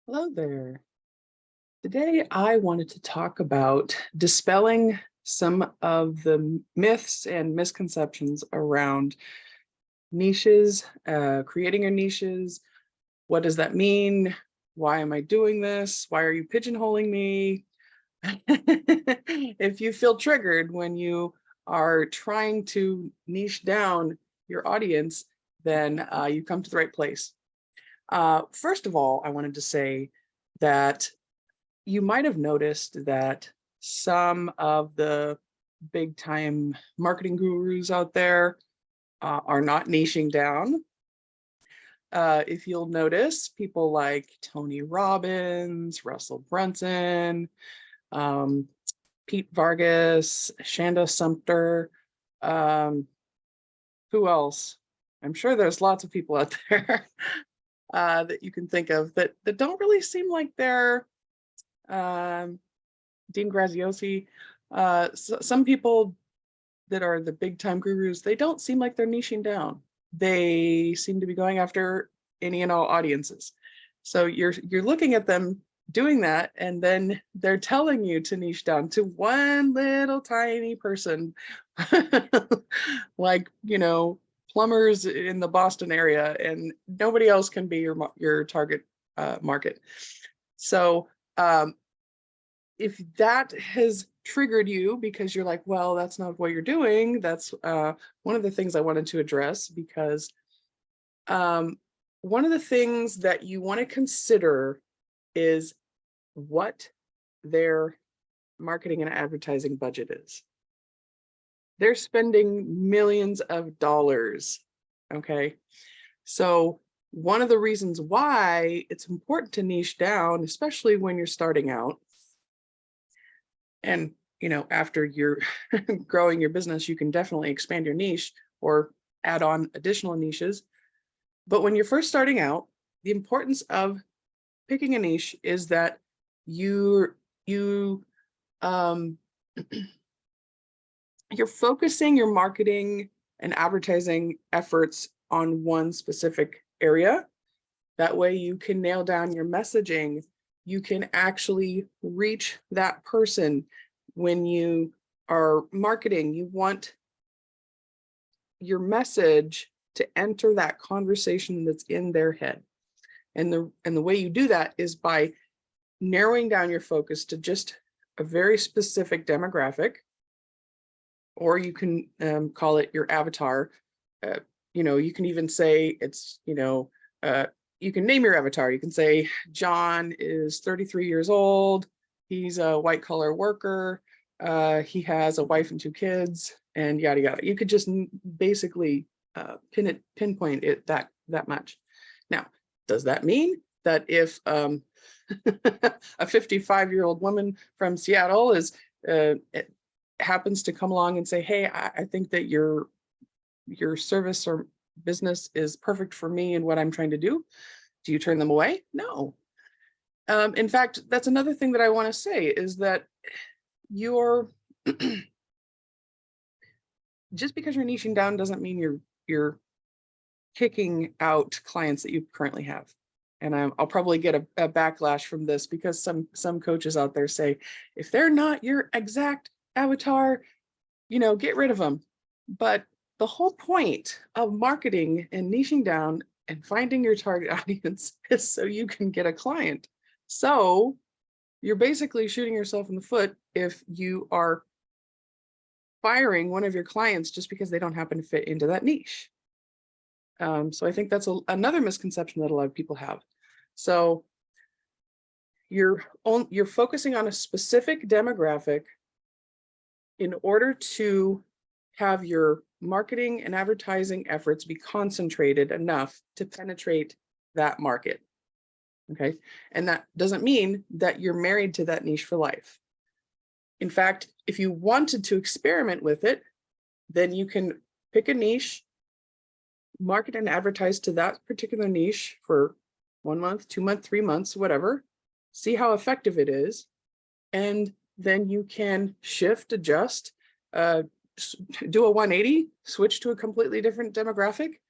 Hello there. Today, I wanted to talk about dispelling some of the myths and misconceptions around niches, creating your niches. What does that mean? Why am I doing this? Why are you pigeonholing me? If you feel triggered when you are trying to niche down your audience, then you come to the right place. First of all, I wanted to say that you might have noticed that some of the big time marketing gurus out there are not niching down. If you'll notice, people like Tony Robbins, Russell Brunson, um, Pete Vargas, Shanda Sumter, um, who else? I'm sure there's lots of people out there that you can think of that don't really seem like they're um, Dean Graziosi. Some people that are the big time gurus, they don't seem like they're niching down. They seem to be going after any and all audiences. So you're looking at them doing that, and then they're telling you to niche down to one little tiny person, like plumbers in the Boston area, and nobody else can be your target market. So if that has triggered you because you're like, well, that's not what you're doing, that's one of the things I wanted to address, because one of the things that you want to consider is what their marketing and advertising budget is. They're spending millions of dollars, okay? So one of the reasons why it's important to niche down, especially when you're starting out, and after you're growing your business, you can definitely expand your niche or add on additional niches. But when you're first starting out, the importance of picking a niche is that you um, you're focusing your marketing and advertising efforts on one specific area. That way you can nail down your messaging. You can actually reach that person. When you are marketing, you want your message to enter that conversation that's in their head. And the way you do that is by narrowing down your focus to just a very specific demographic, or you can call it your avatar. You can even say it's, you can name your avatar. You can say John is 33 years old. He's a white collar worker. He has a wife and 2 kids, and yada yada. You could just basically pinpoint it that much. Now, does that mean that if a 55-year-old woman from Seattle happens to come along and say, hey, I think that your service or business is perfect for me and what I'm trying to do you turn them away? No. In fact, that's another thing that I want to say is that you're just because you're niching down doesn't mean you're kicking out clients that you currently have. And I'll probably get a backlash from this, because some coaches out there say, if they're not your exact avatar, get rid of them. But the whole point of marketing and niching down and finding your target audience is so you can get a client. So you're basically shooting yourself in the foot if you are firing one of your clients just because they don't happen to fit into that niche. So I think that's another misconception that a lot of people have. So you're focusing on a specific demographic in order to have your marketing and advertising efforts be concentrated enough to penetrate that market. Okay. And that doesn't mean that you're married to that niche for life. In fact, if you wanted to experiment with it, then you can pick a niche, market and advertise to that particular niche for 1 month, 2 months, 3 months, whatever, see how effective it is. And then you can shift, adjust, do a 180, switch to a completely different demographic.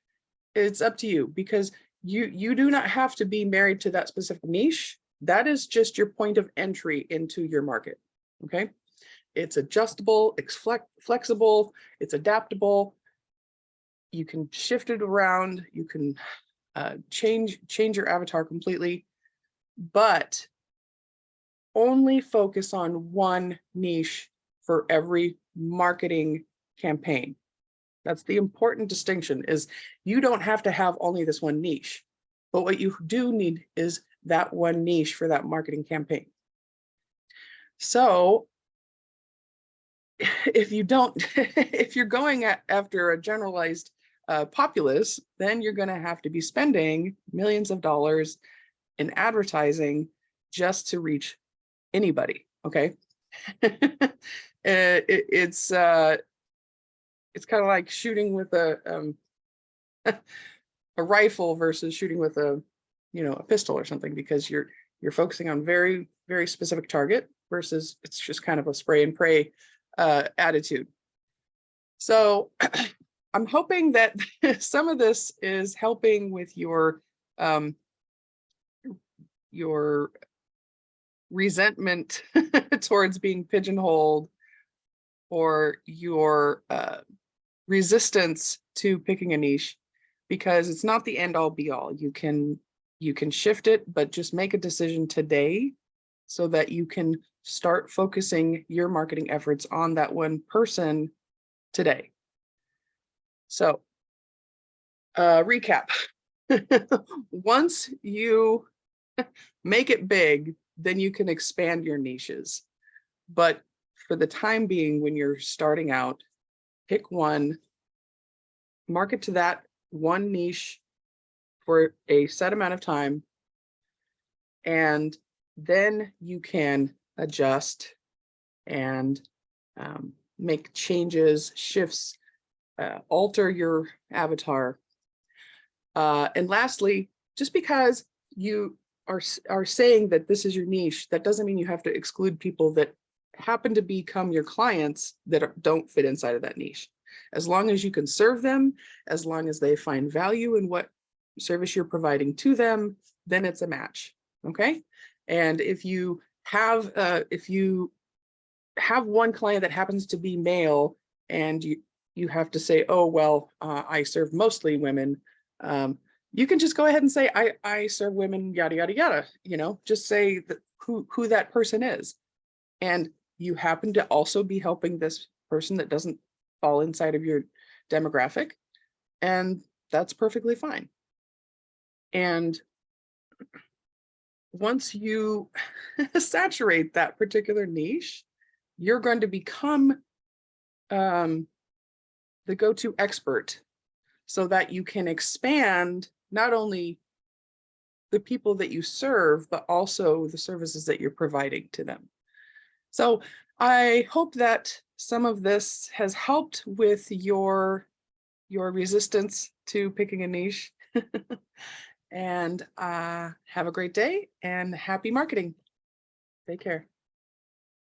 It's up to you, because you do not have to be married to that specific niche. That is just your point of entry into your market. Okay. It's adjustable, it's flexible, it's adaptable. You can shift it around. You can change your avatar completely, but only focus on one niche for every marketing campaign. That's the important distinction, is you don't have to have only this one niche, but what you do need is that one niche for that marketing campaign. So if you don't, if you're going after a generalized populace, then you're going to have to be spending millions of dollars in advertising just to reach anybody. Okay. It's kind of like shooting with a rifle versus shooting with a pistol or something, because you're focusing on very, very specific target versus it's just kind of a spray and pray attitude. So I'm hoping that some of this is helping with your resentment towards being pigeonholed, or your resistance to picking a niche, because it's not the end all be all. You can shift it, but just make a decision today so that you can start focusing your marketing efforts on that one person today. So recap. Once you make it big, then you can expand your niches. But for the time being, when you're starting out, pick one, market to that one niche for a set amount of time, and then you can adjust and make changes, shifts, alter your avatar. And lastly, just because you are saying that this is your niche, that doesn't mean you have to exclude people that happen to become your clients that don't fit inside of that niche. As long as you can serve them, as long as they find value in what service you're providing to them, then it's a match. Okay. And if you have one client that happens to be male, and you have to say, oh, well, I serve mostly women, you can just go ahead and say, I serve women, yada, yada, yada, just say that who that person is. And you happen to also be helping this person that doesn't fall inside of your demographic, and that's perfectly fine. And once you saturate that particular niche, you're going to become the go-to expert, so that you can expand not only the people that you serve, but also the services that you're providing to them. So I hope that some of this has helped with your resistance to picking a niche. And have a great day and happy marketing. Take care.